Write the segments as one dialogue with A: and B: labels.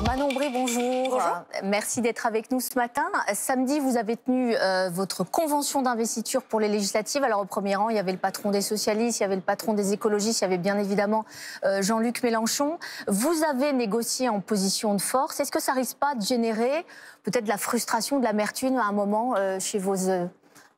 A: Manon Bré, bonjour.
B: Bonjour.
A: Merci d'être avec nous ce matin. Samedi, vous avez tenu votre convention d'investiture pour les législatives. Alors au premier rang, il y avait le patron des socialistes, il y avait le patron des écologistes, il y avait bien évidemment Jean-Luc Mélenchon. Vous avez négocié en position de force. Est-ce que ça risque pas de générer peut-être de la frustration, de l'amertume à un moment chez vos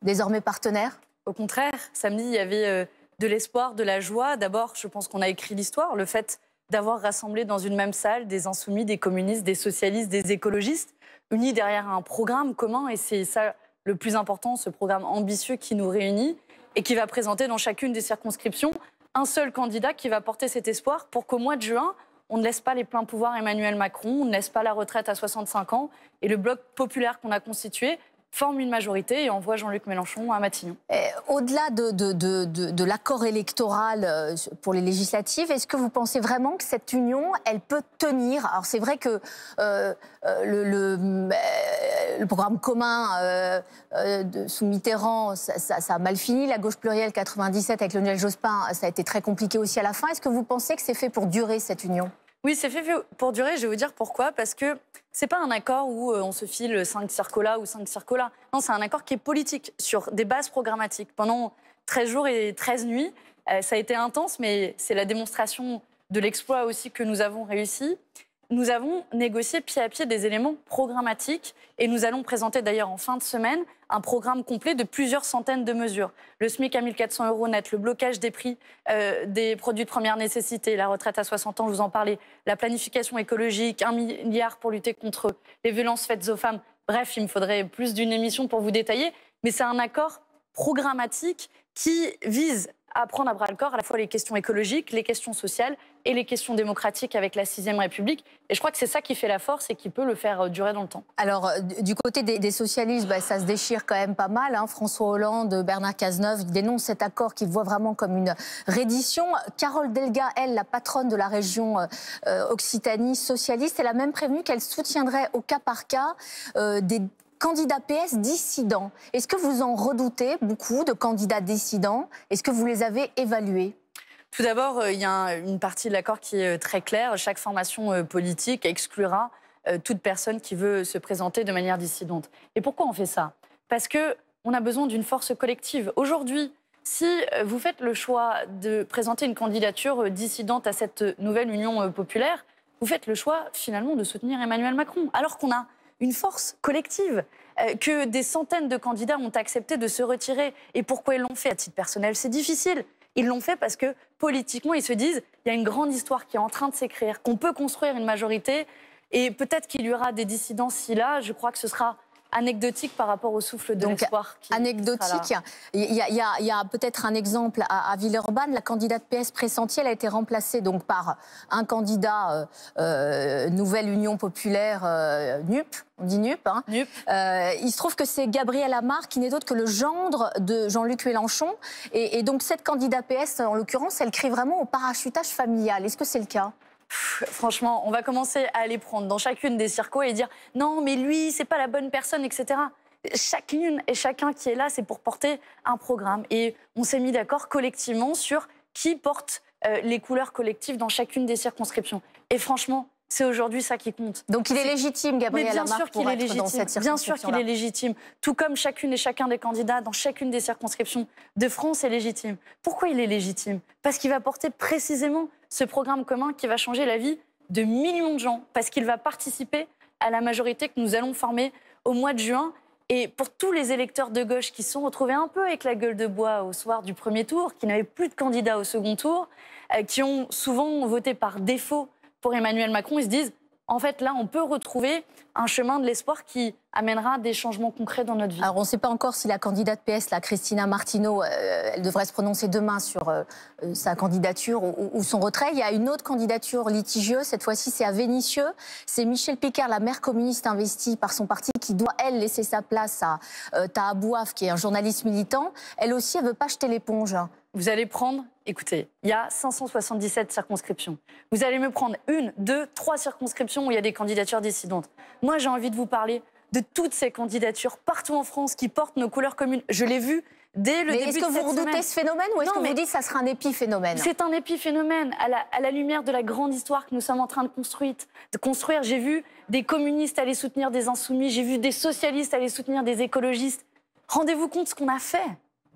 A: désormais partenaires?
B: Au contraire, samedi, il y avait de l'espoir, de la joie. D'abord, je pense qu'on a écrit l'histoire, le fait d'avoir rassemblé dans une même salle des insoumis, des communistes, des socialistes, des écologistes, unis derrière un programme commun. Et c'est ça le plus important, ce programme ambitieux qui nous réunit et qui va présenter dans chacune des circonscriptions un seul candidat qui va porter cet espoir pour qu'au mois de juin, on ne laisse pas les pleins pouvoirs à Emmanuel Macron, on ne laisse pas la retraite à 65 ans. Et le bloc populaire qu'on a constitué forme une majorité et envoie Jean-Luc Mélenchon à Matignon.
A: Au-delà de l'accord électoral pour les législatives, est-ce que vous pensez vraiment que cette union, elle peut tenir? Alors c'est vrai que le programme commun sous Mitterrand, ça a mal fini. La gauche plurielle 97 avec Lionel Jospin, ça a été très compliqué aussi à la fin. Est-ce que vous pensez que c'est fait pour durer cette union?
B: Oui, c'est fait pour durer. Je vais vous dire pourquoi. Parce que c'est pas un accord où on se file 5 circolas ou 5 circolas. Non, c'est un accord qui est politique, sur des bases programmatiques. Pendant 13 jours et 13 nuits, ça a été intense, mais c'est la démonstration de l'exploit aussi que nous avons réussi. Nous avons négocié pied à pied des éléments programmatiques et nous allons présenter d'ailleurs en fin de semaine un programme complet de plusieurs centaines de mesures. Le SMIC à 1 400 € net, le blocage des prix des produits de première nécessité, la retraite à 60 ans, je vous en parlais, la planification écologique, 1 milliard pour lutter contre les violences faites aux femmes. Bref, il me faudrait plus d'une émission pour vous détailler, mais c'est un accord programmatique qui vise à prendre à bras-le-corps à la fois les questions écologiques, les questions sociales et les questions démocratiques avec la 6e République. Et je crois que c'est ça qui fait la force et qui peut le faire durer dans le temps.
A: Alors, du côté des socialistes, ça se déchire quand même pas mal. François Hollande, Bernard Cazeneuve dénoncent cet accord qu'ils voient vraiment comme une reddition. Carole Delga, elle, la patronne de la région Occitanie socialiste, elle a même prévenu qu'elle soutiendrait au cas par cas des candidats PS dissidents. Est-ce que vous en redoutez beaucoup de candidats dissidents? Est-ce que vous les avez évalués?
B: Tout d'abord, il y a une partie de l'accord qui est très claire. Chaque formation politique exclura toute personne qui veut se présenter de manière dissidente. Et pourquoi on fait ça? Parce qu'on a besoin d'une force collective. Aujourd'hui, si vous faites le choix de présenter une candidature dissidente à cette nouvelle union populaire, vous faites le choix finalement de soutenir Emmanuel Macron, alors qu'on a une force collective, que des centaines de candidats ont accepté de se retirer. Et pourquoi ils l'ont fait? À titre personnel, c'est difficile. Ils l'ont fait parce que politiquement, ils se disent il y a une grande histoire qui est en train de s'écrire, qu'on peut construire une majorité et peut-être qu'il y aura des dissidences si là, je crois que ce sera anecdotique par rapport au souffle de l'espoir.
A: Anecdotique, il y a peut-être un exemple à Villeurbanne. La candidate PS pressentie, elle a été remplacée donc par un candidat Nouvelle Union Populaire NUP. On dit NUP.
B: NUP.
A: Il se trouve que c'est Gabriel Amar qui n'est d'autre que le gendre de Jean-Luc Mélenchon. Et donc cette candidate PS, en l'occurrence, elle crie vraiment au parachutage familial. Est-ce que c'est le cas?
B: Franchement, on va commencer à les prendre dans chacune des circos et dire non, mais lui, c'est pas la bonne personne, etc. Chacune et chacun qui est là, c'est pour porter un programme. Et on s'est mis d'accord collectivement sur qui porte les couleurs collectives dans chacune des circonscriptions. Et franchement, c'est aujourd'hui ça qui compte.
A: Donc il est légitime, Gabriel Amar, pour être dans cette circonscription-là.
B: Bien sûr qu'il est légitime. Tout comme chacune et chacun des candidats dans chacune des circonscriptions de France est légitime. Pourquoi il est légitime? Parce qu'il va porter précisément ce programme commun qui va changer la vie de millions de gens. Parce qu'il va participer à la majorité que nous allons former au mois de juin. Et pour tous les électeurs de gauche qui se sont retrouvés un peu avec la gueule de bois au soir du premier tour, qui n'avaient plus de candidats au second tour, qui ont souvent voté par défaut pour Emmanuel Macron, ils se disent, en fait, là, on peut retrouver un chemin de l'espoir qui amènera des changements concrets dans notre vie.
A: Alors, on ne sait pas encore si la candidate PS, la Christina Martineau, elle devrait se prononcer demain sur sa candidature ou son retrait. Il y a une autre candidature litigieuse, cette fois-ci, c'est à Vénissieux. C'est Michèle Picard, la maire communiste investie par son parti, qui doit, elle, laisser sa place à Taha Bouaf, qui est un journaliste militant. Elle aussi, elle ne veut pas jeter l'éponge.
B: Vous allez prendre, écoutez, il y a 577 circonscriptions. Vous allez me prendre 1, 2, 3 circonscriptions où il y a des candidatures dissidentes. Moi, j'ai envie de vous parler de toutes ces candidatures partout en France qui portent nos couleurs communes. Je l'ai vu dès le
A: Mais
B: début
A: est-ce
B: de
A: que vous
B: cette
A: redoutez
B: semaine.
A: ce phénomène ou est-ce
B: Non,
A: que vous
B: mais
A: dites que ça sera un épiphénomène?
B: c'est un épiphénomène à la lumière de la grande histoire que nous sommes en train de construire. J'ai vu des communistes aller soutenir des insoumis, j'ai vu des socialistes aller soutenir des écologistes. Rendez-vous compte ce qu'on a fait.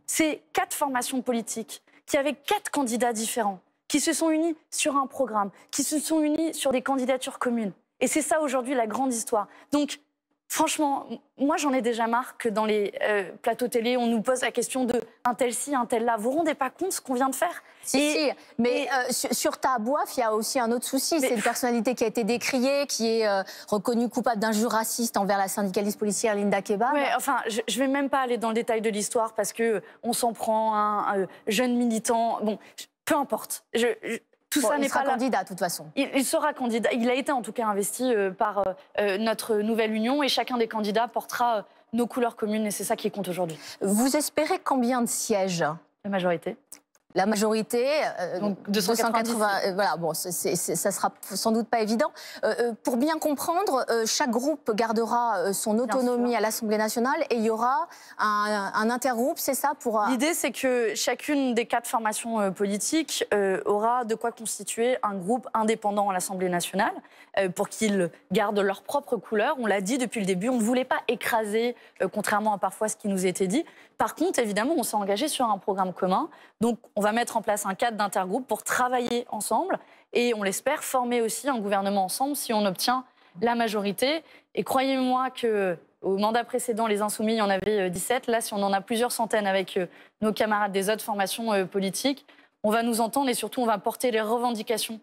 B: C'est 4 formations politiques qui, avec 4 candidats différents, qui se sont unis sur un programme, qui se sont unis sur des candidatures communes. Et c'est ça aujourd'hui la grande histoire. Donc, franchement, moi j'en ai déjà marre que dans les plateaux télé, on nous pose la question de un tel ci, un tel là. Vous vous rendez pas compte ce qu'on vient de faire?
A: Si, mais sur Tahabouaf, il y a aussi un autre souci. C'est une personnalité qui a été décriée, qui est reconnue coupable d'injures racistes envers la syndicaliste policière Linda Kebab.
B: Ouais, enfin, je vais même pas aller dans le détail de l'histoire parce que on s'en prend à un jeune militant. Bon, peu importe. Tout ça n'est pas là.
A: Il sera candidat, de toute façon.
B: Il sera candidat. Il a été en tout cas investi par notre nouvelle union et chacun des candidats portera nos couleurs communes et c'est ça qui compte aujourd'hui.
A: Vous espérez combien de sièges?
B: La majorité.
A: La majorité,
B: donc 280,
A: voilà, bon, ça sera sans doute pas évident. Pour bien comprendre, chaque groupe gardera son autonomie à l'Assemblée nationale et il y aura un intergroupe, c'est ça pour...
B: L'idée, c'est que chacune des 4 formations politiques aura de quoi constituer un groupe indépendant à l'Assemblée nationale pour qu'ils gardent leur propre couleur. On l'a dit depuis le début, on ne voulait pas écraser, contrairement à parfois ce qui nous était dit. Par contre, évidemment, on s'est engagé sur un programme commun. Donc, on va mettre en place un cadre d'intergroupe pour travailler ensemble et, on l'espère, former aussi un gouvernement ensemble si on obtient la majorité. Et croyez-moi qu'au mandat précédent, les Insoumis, il y en avait 17. Là, si on en a plusieurs centaines avec nos camarades des autres formations politiques, on va nous entendre et surtout, on va porter les revendications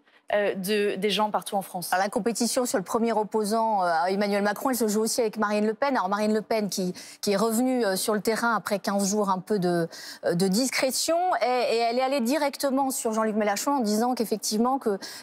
B: des gens partout en France.
A: Alors, la compétition sur le premier opposant à Emmanuel Macron, elle se joue aussi avec Marine Le Pen. Alors Marine Le Pen qui est revenue sur le terrain après 15 jours un peu de discrétion et elle est allée directement sur Jean-Luc Mélenchon en disant qu'effectivement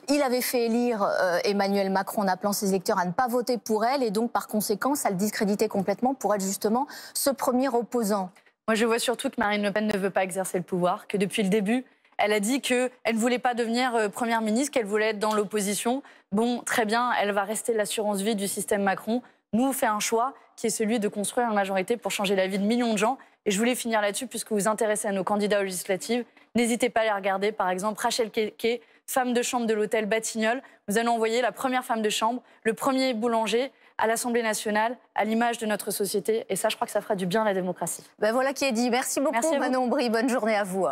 A: il avait fait élire Emmanuel Macron en appelant ses électeurs à ne pas voter pour elle et donc par conséquent ça le discréditait complètement pour être justement ce premier opposant.
B: Moi je vois surtout que Marine Le Pen ne veut pas exercer le pouvoir, que depuis le début elle a dit qu'elle ne voulait pas devenir première ministre, qu'elle voulait être dans l'opposition. Bon, très bien, elle va rester l'assurance vie du système Macron. Nous, on fait un choix qui est celui de construire une majorité pour changer la vie de millions de gens. Et je voulais finir là-dessus, puisque vous vous intéressez à nos candidats aux législatives. N'hésitez pas à les regarder. Par exemple, Rachel Keke, femme de chambre de l'hôtel Batignolles. Nous allons envoyer la première femme de chambre, le premier boulanger à l'Assemblée nationale, à l'image de notre société. Et ça, je crois que ça fera du bien à la démocratie.
A: Ben voilà qui est dit. Merci beaucoup, Manon Brie. Bonne journée à vous.